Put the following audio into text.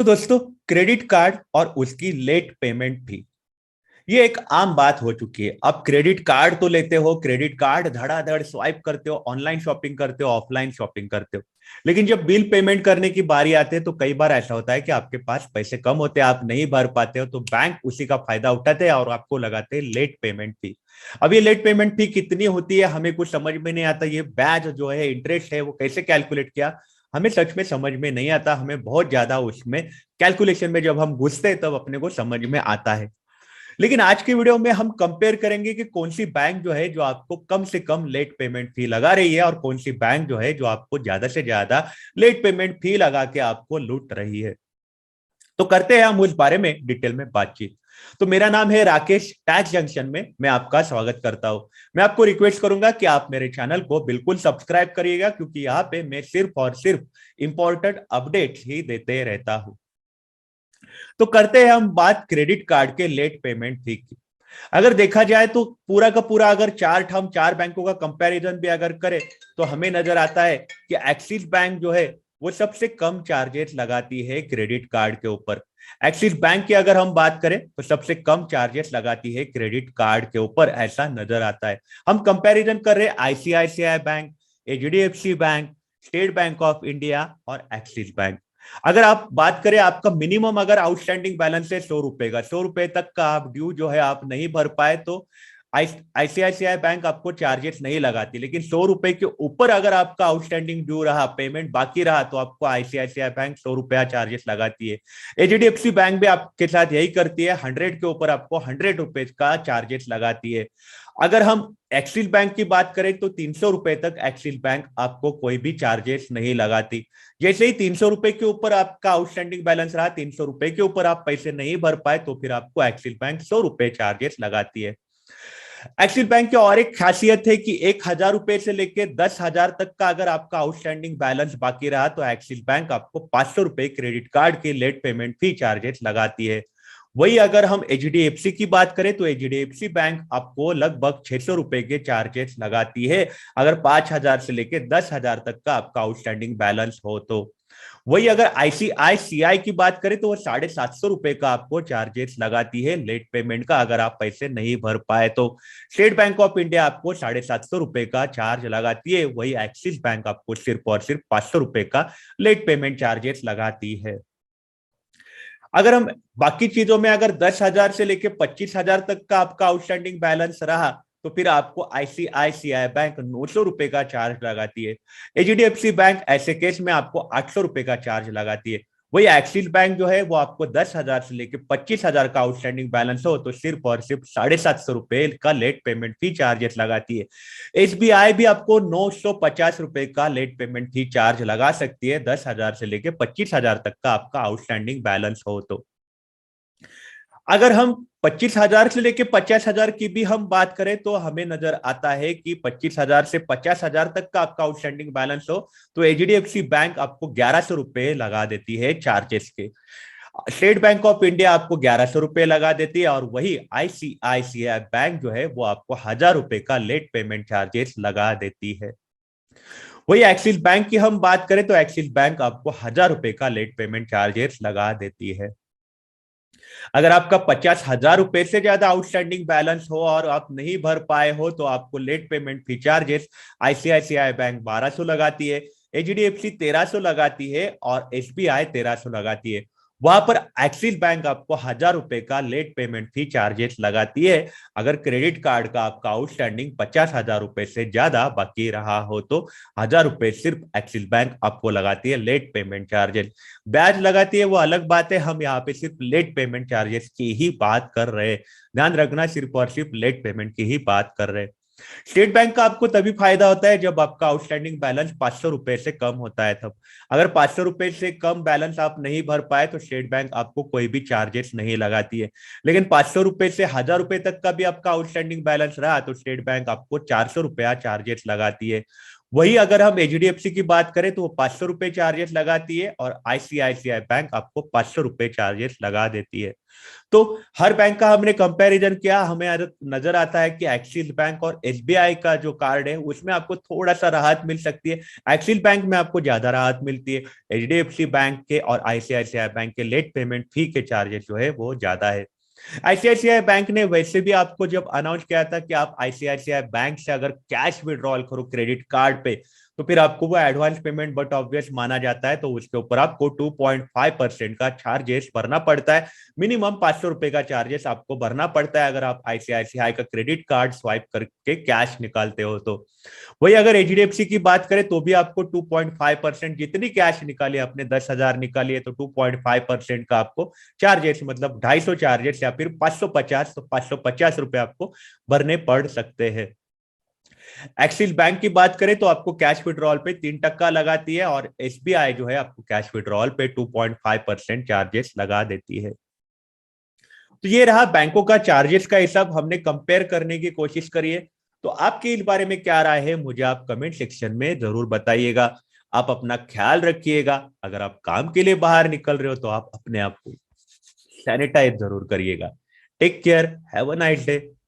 तो दोस्तों, credit card और उसकी लेट पेमेंट भी ये एक आम बात हो चुकी है। अब क्रेडिट कार्ड तो लेते हो, क्रेडिट कार्ड धड़ाधड़ स्वाइप करते हो, ऑनलाइन शॉपिंग करते हो, ऑफलाइन शॉपिंग करते हो। लेकिन जब बिल पेमेंट करने की बारी आती है तो कई बार ऐसा होता है कि आपके पास पैसे कम होते हैं, आप नहीं भर पाते हो, तो बैंक उसी का फायदा उठाते हैं और आपको लगाते हैं लेट पेमेंट फी। अब ये लेट पेमेंट फी कितनी होती है हमें कुछ समझ में नहीं आता। ये ब्याज जो है, इंटरेस्ट है, वो कैसे कैलकुलेट किया हमें सच में समझ में नहीं आता। हमें बहुत ज्यादा उसमें कैलकुलेशन में जब हम घुसते हैं तब अपने को समझ में आता है। लेकिन आज की वीडियो में हम कंपेयर करेंगे कि कौन सी बैंक जो है जो आपको कम से कम लेट पेमेंट फी लगा रही है और कौन सी बैंक जो है जो आपको ज्यादा से ज्यादा लेट पेमेंट फी लगा के आपको लूट रही है। तो करते हैं हम उस बारे में डिटेल में बातचीत। तो मेरा नाम है राकेश, टैक्स जंक्शन में मैं आपका स्वागत करता हूं। मैं आपको रिक्वेस्ट करूंगा कि आप मेरे चैनल को बिल्कुल सब्सक्राइब करिएगा, क्योंकि यहाँ पे मैं सिर्फ और सिर्फ इंपॉर्टेंट अपडेट ही देते रहता हूं। तो करते हैं हम बात क्रेडिट कार्ड के लेट पेमेंट फी की। अगर देखा जाए तो पूरा का पूरा अगर चार्ट हम चार बैंकों का कंपैरिजन भी अगर करें तो हमें नजर आता है कि एक्सिस बैंक जो है वो सबसे कम चार्जेस लगाती है क्रेडिट कार्ड के ऊपर। एक्सिस बैंक की अगर हम बात करें तो सबसे कम चार्जेस लगाती है क्रेडिट कार्ड के ऊपर, ऐसा नजर आता है। हम कंपैरिजन कर रहे हैं ICICI bank, HDFC bank, state bank of India और एक्सिस बैंक। अगर आप बात करें, आपका मिनिमम अगर आउटस्टैंडिंग बैलेंस है 100 रुपए का, 100 रुपए तक का आप ड्यू जो है आप नहीं भर पाए तो आईसीआईसीआई बैंक आपको चार्जेस नहीं लगाती। लेकिन 100 रुपए के ऊपर अगर आपका आउटस्टैंडिंग ड्यू रहा, पेमेंट बाकी रहा, तो आपको आईसीआईसीआई बैंक 100 रुपया चार्जेस लगाती है। एचडीएफसी बैंक भी आपके साथ यही करती है, 100 के ऊपर आपको 100 रुपए का चार्जेस लगाती है। अगर हम एक्सिस बैंक की बात करें तो 300 रुपए तक एक्सिस बैंक आपको कोई भी चार्जेस नहीं लगाती। जैसे ही 300 रुपए के ऊपर आपका आउटस्टैंडिंग बैलेंस रहा, 300 रुपए के ऊपर आप पैसे नहीं भर पाए, तो फिर आपको एक्सिस बैंक 100 रुपए चार्जेस लगाती है। एक्सिस बैंक की और एक खासियत है कि 1,000 रुपए से लेकर 10,000 तक का अगर आपका आउटस्टैंडिंग बैलेंस बाकी रहा तो एक्सिस बैंक आपको 500 रुपए क्रेडिट कार्ड के लेट पेमेंट फी चार्जेस लगाती है। वही अगर हम एचडीएफसी की बात करें तो एचडीएफसी बैंक आपको लगभग 600 रुपए के चार्जेस लगाती है, अगर 5,000 से लेकर 10,000 तक का आपका आउटस्टैंडिंग बैलेंस हो तो। वही अगर आईसीआईसीआई की बात करें तो वो 750 रुपए का आपको चार्जेस लगाती है लेट पेमेंट का, अगर आप पैसे नहीं भर पाए तो। स्टेट बैंक ऑफ इंडिया आपको 750 रुपए का चार्ज लगाती है। वही एक्सिस बैंक आपको सिर्फ और सिर्फ 500 रुपए का लेट पेमेंट चार्जेस लगाती है। अगर हम बाकी चीजों में अगर 10,000 से लेकर 25,000 तक का आपका आउटस्टैंडिंग बैलेंस रहा तो फिर आपको आईसीआईसीआई बैंक 900 रुपए का चार्ज लगाती है। एचडीएफसी बैंक ऐसे केस में आपको 800 रुपए का चार्ज लगाती है। वही एक्सिस बैंक जो है वो आपको 10,000 से लेकर 25,000 का आउटस्टैंडिंग बैलेंस हो तो सिर्फ और सिर्फ 750 रुपए का लेट पेमेंट फी चार्जेस लगाती है। एसबीआई भी आपको 950 रुपए का लेट पेमेंट फी चार्ज लगा सकती है 10,000 से लेकर 25,000 तक का आपका आउटस्टैंडिंग बैलेंस हो तो। अगर हम 25,000 से लेके 50,000 की भी हम बात करें तो हमें नजर आता है कि 25,000 से 50,000 तक का आपका आउटस्टैंडिंग बैलेंस हो तो एचडीएफसी बैंक आपको 1,100 रुपए लगा देती है चार्जेस के। स्टेट बैंक ऑफ इंडिया आपको 1,100 रुपए लगा देती है और वही आईसीआईसीआई बैंक जो है वो आपको 1,000 रुपए का लेट पेमेंट चार्जेस लगा देती है। वही एक्सिस बैंक की हम बात करें तो एक्सिस बैंक आपको 1,000 रुपए का लेट पेमेंट चार्जेस लगा देती है। अगर आपका 50,000 रुपए से ज्यादा आउटस्टैंडिंग बैलेंस हो और आप नहीं भर पाए हो तो आपको late payment fee charges ICICI bank 1,200 लगाती है, एचडीएफसी 1,300 लगाती है और एसबीआई 1,300 लगाती है। वहां पर एक्सिस बैंक आपको 1,000 रुपए का लेट पेमेंट फी चार्जेस लगाती है, अगर क्रेडिट कार्ड का आपका आउटस्टैंडिंग 50,000 रुपए से ज्यादा बाकी रहा हो तो 1,000 रुपए सिर्फ एक्सिस बैंक आपको लगाती है लेट पेमेंट चार्जेस। ब्याज लगाती है वो अलग बात है, हम यहाँ पे सिर्फ लेट पेमेंट चार्जेस की ही बात कर रहे हैं। ध्यान रखना, सिर्फ और सिर्फ लेट पेमेंट की ही बात कर रहे हैं। स्टेट बैंक का आपको तभी फायदा होता है जब आपका आउटस्टैंडिंग बैलेंस 500 रुपए से कम होता है तब। अगर 500 रुपए से कम बैलेंस आप नहीं भर पाए तो स्टेट बैंक आपको कोई भी चार्जेस नहीं लगाती है। लेकिन 500 रुपए से 1,000 रुपए तक का भी आपका आउटस्टैंडिंग बैलेंस रहा तो स्टेट बैंक आपको 400 रुपया चार्जेस लगाती है। वही अगर हम एचडीएफसी की बात करें तो वो 500 रुपए चार्जेस लगाती है और आईसीआईसीआई बैंक आपको 500 रुपए चार्जेस लगा देती है। तो हर बैंक का हमने कंपैरिजन किया, हमें नजर आता है कि एक्सिस बैंक और एसबीआई का जो कार्ड है उसमें आपको थोड़ा सा राहत मिल सकती है। एक्सिस बैंक में आपको ज्यादा राहत मिलती है, एचडीएफसी बैंक के और आईसीआईसीआई बैंक के लेट पेमेंट फी के चार्जेस जो है वो ज्यादा है। आईसीआईसीआई बैंक ने वैसे भी आपको जब अनाउंस किया था कि आप आईसीआईसीआई बैंक से अगर कैश विड्रॉल करो क्रेडिट कार्ड पे तो फिर आपको वो एडवांस पेमेंट बट ऑब्वियस माना जाता है, तो उसके ऊपर आपको 2.5% का चार्जेस भरना पड़ता है। मिनिमम 500 रुपए का चार्जेस आपको भरना पड़ता है अगर आप आईसीआईसीआई का क्रेडिट कार्ड स्वाइप करके कैश निकालते हो तो। वही अगर एचडीएफसी की बात करें तो भी आपको 2.5%, जितनी कैश निकाली आपने 10,000 निकाली है तो 2.5% का आपको चार्जेस, मतलब 250 चार्जेस या फिर 550, तो 550 रुपए आपको भरने पड़ सकते हैं। एक्सिस बैंक की बात करें तो आपको कैश विड्रॉल पे 3% लगाती है और एसबीआई जो है आपको कैश विड्रॉल पे 2.5% चार्जेस लगा देती है। तो ये रहा बैंकों का चार्जेस का हिसाब, हमने कंपेयर करने की कोशिश करी है। तो आपकी इस बारे में क्या राय है मुझे आप कमेंट सेक्शन में जरूर बताइएगा। आप अपना ख्याल रखिएगा, अगर आप काम के लिए बाहर निकल रहे हो तो आप अपने आप को सैनिटाइज जरूर करिएगा। Take care, have a nice day.